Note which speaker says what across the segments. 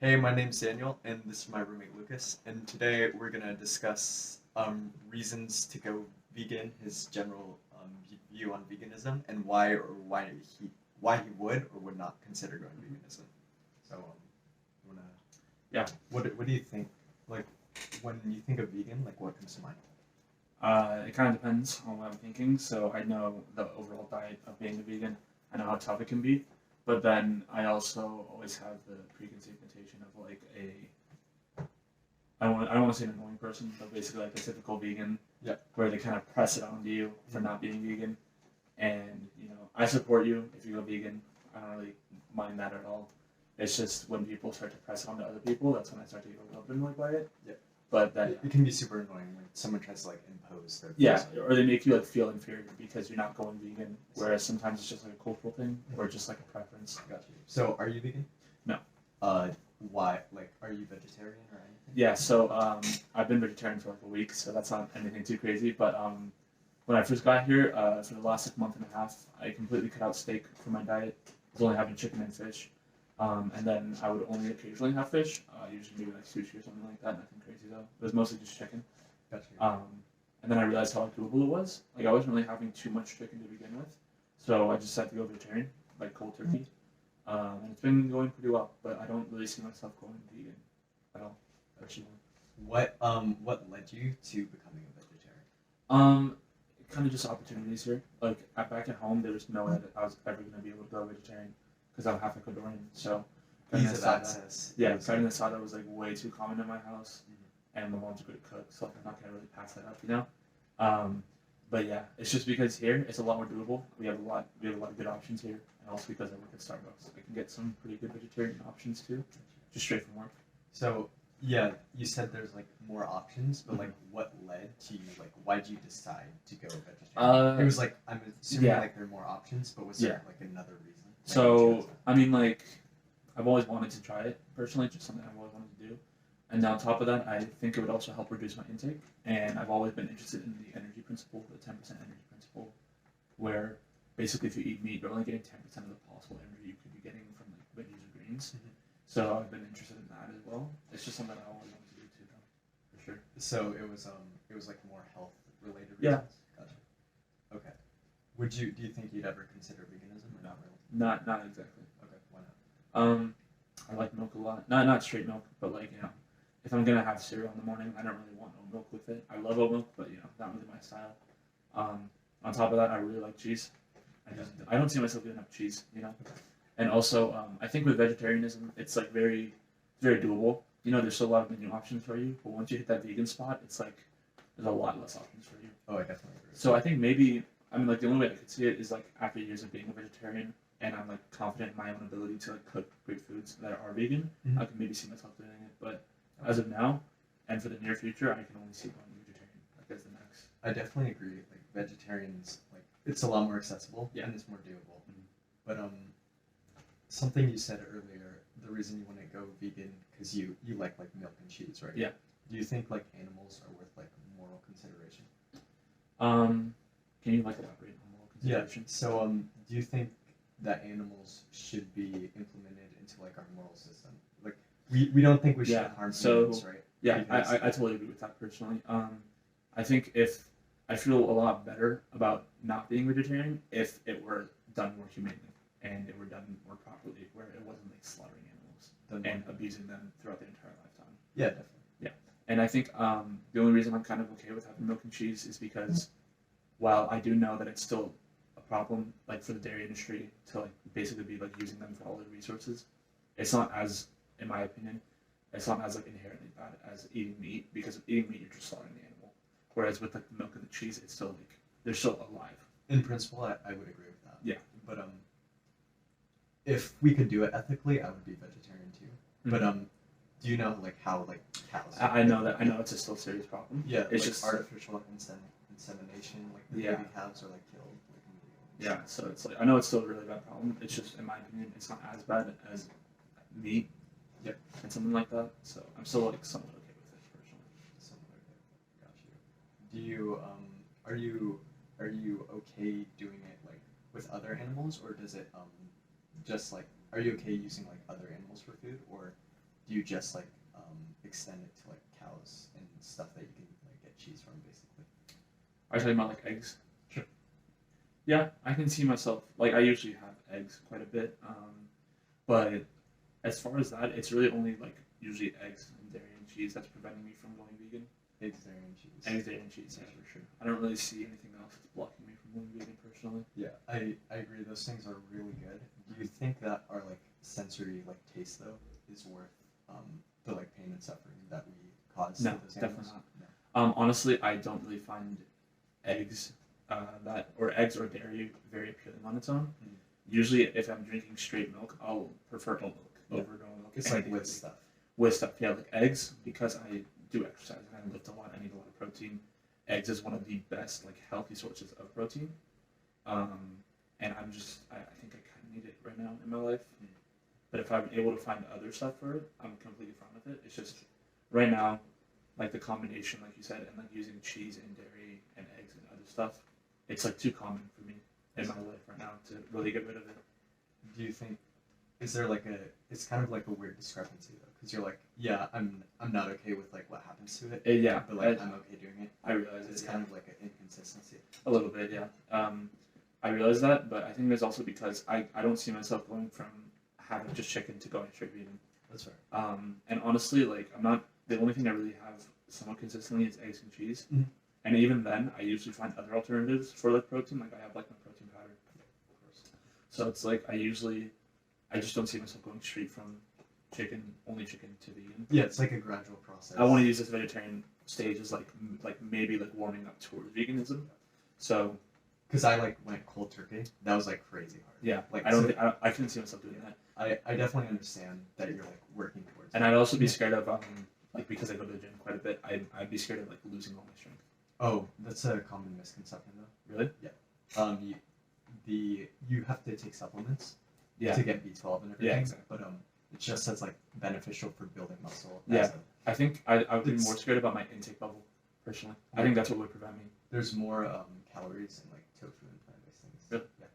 Speaker 1: Hey, my name's Daniel, and this is my roommate Lucas. And today we're gonna discuss reasons to go vegan, his general view on veganism, and why he would or would not consider going veganism. So, you wanna
Speaker 2: Yeah,
Speaker 1: what do you think? Like, when you think of vegan, like what comes to mind?
Speaker 2: it kind of depends on what I'm thinking. So I know the overall diet of being a vegan. I know how tough it can be, but then I also always have the preconceived notation of like I don't want to say an annoying person, but basically like a typical vegan,
Speaker 1: Yeah.
Speaker 2: where they kind of press it onto you for not being vegan. And I support you if you go vegan. I don't really mind that at all. It's just when people start to press it onto other people, that's when I start to get a little bit annoyed by it.
Speaker 1: Yeah.
Speaker 2: But that
Speaker 1: It can be super annoying when someone tries to like impose their
Speaker 2: Yeah,
Speaker 1: views on you.
Speaker 2: or they make you like feel inferior because you're not going vegan. Whereas sometimes it's just like a cultural thing or just like a preference.
Speaker 1: Got you. So, are you vegan?
Speaker 2: No.
Speaker 1: Uh, why? Like, are you vegetarian or anything?
Speaker 2: Yeah, so I've been vegetarian for like a week, so that's not anything too crazy. But when I first got here, for the last like, month and a half, I completely cut out steak from my diet. I was only having chicken and fish, and then I would only occasionally have fish, usually maybe like sushi or something like that. Nothing crazy though. It was mostly just chicken.
Speaker 1: Got you.
Speaker 2: And then I realized how doable it was. Like I wasn't really having too much chicken to begin with, so I just decided to go vegetarian, like cold turkey. And it's been going pretty well, but I don't really see myself going vegan at all. Actually,
Speaker 1: What led you to becoming a vegetarian?
Speaker 2: um, kind of just opportunities here. Like back at home, there was no way that I was ever gonna be able to go vegetarian because I'm half Ecuadorian. So carne
Speaker 1: Ease of
Speaker 2: asada,
Speaker 1: access.
Speaker 2: yeah, carne asada was like way too common in my house, and my mom's a good cook, so like, I'm not gonna really pass that up. Um, but yeah, it's just because here it's a lot more doable. We have a lot of good options here, and also because I work at Starbucks, I can get some pretty good vegetarian options too, just straight from work.
Speaker 1: So yeah, you said there's like more options, but like what led to you? Like, why did you decide to go vegetarian? It was like I'm assuming
Speaker 2: yeah.
Speaker 1: like there are more options, but was
Speaker 2: Yeah.
Speaker 1: there like another reason? Like,
Speaker 2: So I mean, like, I've always wanted to try it personally, just something I've always wanted to do. And on top of that, I think it would also help reduce my intake. And I've always been interested in the energy principle, the 10% energy principle, where basically if you eat meat, you're only getting 10% of the possible energy you could be getting from like veggies or greens. So I've been interested in that as well. It's just something I always wanted to do too, though, for sure.
Speaker 1: So it was like more health related
Speaker 2: Yeah.
Speaker 1: reasons. Gotcha. Okay. Do you think you'd ever consider veganism or not really?
Speaker 2: Not exactly.
Speaker 1: Okay. Why not?
Speaker 2: I like milk a lot. Not straight milk, but like if I'm gonna have cereal in the morning, I don't really want oat milk with it. I love oat milk, but not really my style. On top of that, I really like cheese. I don't see myself giving up cheese. And also, I think with vegetarianism, it's like very doable. There's still a lot of menu options for you, but once you hit that vegan spot, it's like there's a lot less options for you.
Speaker 1: Oh, I definitely agree.
Speaker 2: So I think maybe like the only way I could see it is like after years of being a vegetarian, and I'm like confident in my own ability to like cook great foods that are vegan.
Speaker 1: Mhm.
Speaker 2: I can maybe see myself doing it, but as of now, and for the near future, I can only see going vegetarian like as the next.
Speaker 1: I definitely agree. Like vegetarians, like it's a lot more accessible
Speaker 2: Yeah.
Speaker 1: and it's more doable.
Speaker 2: Mhm.
Speaker 1: But something you said earlier, the reason you want to go vegan because you like milk and cheese, right?
Speaker 2: Yeah.
Speaker 1: Do you think like animals are worth like moral consideration?
Speaker 2: Can you like elaborate on moral consideration?
Speaker 1: So do you think that animals should be implemented into like our moral system? Like we don't think we should
Speaker 2: Yeah,
Speaker 1: harm
Speaker 2: so-
Speaker 1: humans, right?
Speaker 2: Yeah,
Speaker 1: Because-
Speaker 2: I totally agree with that personally. I think if I feel a lot better about not being vegetarian if it were done more humanely and it were done more properly, where it wasn't like slaughtering animals
Speaker 1: Then-
Speaker 2: and abusing them throughout their entire lifetime.
Speaker 1: yeah, definitely.
Speaker 2: And I think the only reason I'm kind of okay with having milk and cheese is because while I do know that it's still a problem, like for the dairy industry to like basically be like using them for all their resources, it's not as, in my opinion, it's not as like inherently bad as eating meat because eating meat you're just slaughtering the animal. Whereas with like the milk and the cheese, it's still like they're still alive.
Speaker 1: In principle, I would agree with that.
Speaker 2: Yeah.
Speaker 1: But if we could do it ethically, I would be vegetarian too. But do you know like how like cows?
Speaker 2: I know that. I know it's a still serious problem.
Speaker 1: Yeah,
Speaker 2: It's
Speaker 1: like
Speaker 2: just
Speaker 1: artificial insemination, like the
Speaker 2: Yeah.
Speaker 1: baby calves are like killed. Like,
Speaker 2: Yeah, so it's like I know it's still a really bad problem. It's just, in my opinion, it's not as bad as meat.
Speaker 1: Yep.
Speaker 2: And something like that. So I'm still like somewhat okay with it personally.
Speaker 1: Something like that. Got you. Do you are you okay doing it like with other animals, or does it just like are you okay using like other animals for food, or do you just like extend it to like cows and stuff that you can like get cheese from, basically?
Speaker 2: Are you talking about like eggs?
Speaker 1: Sure.
Speaker 2: Yeah, I can see myself like I usually have eggs quite a bit, but as far as that, it's really only like usually eggs and dairy and cheese that's preventing me from going vegan.
Speaker 1: Eggs, dairy, and cheese.
Speaker 2: Eggs, dairy, and cheese, yeah, for sure. I don't really see anything else that's blocking me from going vegan personally.
Speaker 1: Yeah, I agree. Those things are really good. Do you think that our like sensory like taste though is worth the like pain and suffering that we cause
Speaker 2: No,
Speaker 1: to those
Speaker 2: definitely
Speaker 1: animals?
Speaker 2: not.
Speaker 1: No.
Speaker 2: Honestly, I don't really find eggs eggs or dairy very appealing on its own.
Speaker 1: Mm.
Speaker 2: Usually, if I'm drinking straight milk, I'll prefer oat milk
Speaker 1: Yeah.
Speaker 2: over no milk.
Speaker 1: It's
Speaker 2: any
Speaker 1: like
Speaker 2: day
Speaker 1: with
Speaker 2: of the week.
Speaker 1: stuff.
Speaker 2: With stuff, yeah, like eggs, because I do exercise and I lift a lot. I need a lot of protein. Eggs is one of the best like healthy sources of protein. And I think I kind of need it right now in my life.
Speaker 1: Mm.
Speaker 2: But if I'm able to find other stuff for it, I'm completely fine with it. It's just right now, like the combination, like you said, and like using cheese and dairy and eggs and other stuff, it's like too common for me in my life right now to really get rid of it.
Speaker 1: Do you think is there like it's kind of like a weird discrepancy though, because you're like, yeah, I'm not okay with like what happens to it,
Speaker 2: Yeah,
Speaker 1: but like I'm okay doing it.
Speaker 2: I realize
Speaker 1: It's
Speaker 2: it.
Speaker 1: kind of like an inconsistency.
Speaker 2: A little bit, yeah. I realize that, but I think there's also because I don't see myself going from having just chicken to going straight vegan.
Speaker 1: That's right.
Speaker 2: And honestly, like I'm not the only thing I really have somewhat consistently is eggs and cheese.
Speaker 1: Mhm.
Speaker 2: And even then, I usually find other alternatives for like protein. Like I have like my protein powder. So it's like I just don't see myself going straight from only chicken to vegan.
Speaker 1: Yeah, it's like a gradual process.
Speaker 2: I want to use this vegetarian stage as like maybe like warming up towards veganism. So
Speaker 1: because I like went cold turkey. That was like crazy hard.
Speaker 2: yeah,
Speaker 1: Like
Speaker 2: I
Speaker 1: so
Speaker 2: don't think I couldn't see myself doing that.
Speaker 1: I definitely understand that you're like working towards
Speaker 2: And
Speaker 1: it.
Speaker 2: I'd also be scared of like because I go to the gym quite a bit, I'd be scared of like losing all my strength.
Speaker 1: Oh, that's a common misconception though.
Speaker 2: Really?
Speaker 1: You have to take supplements
Speaker 2: Yeah.
Speaker 1: to get B12 and everything.
Speaker 2: Yeah, exactly.
Speaker 1: But it just says like beneficial for building muscle.
Speaker 2: Yeah. I think I would be
Speaker 1: It's-
Speaker 2: more scared about my intake bubble, personally. I think that's what would prevent me.
Speaker 1: There's more calories in like tofu and plant-based things.
Speaker 2: Really?
Speaker 1: Yeah.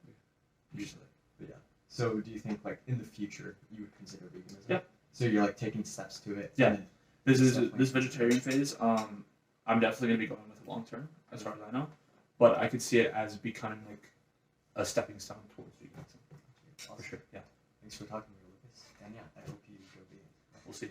Speaker 1: Usually. But yeah. So do you think like in the future you would consider veganism?
Speaker 2: Yeah.
Speaker 1: So you're like taking steps to it.
Speaker 2: Yeah.
Speaker 1: And then
Speaker 2: This vegetarian phase, I'm definitely gonna be going with it long term, as far as I know. But I could see it as becoming like a stepping stone towards veganism.
Speaker 1: Awesome.
Speaker 2: For sure. Yeah.
Speaker 1: Thanks for talking to me, Lucas. And yeah, I hope you go vegan.
Speaker 2: We'll see.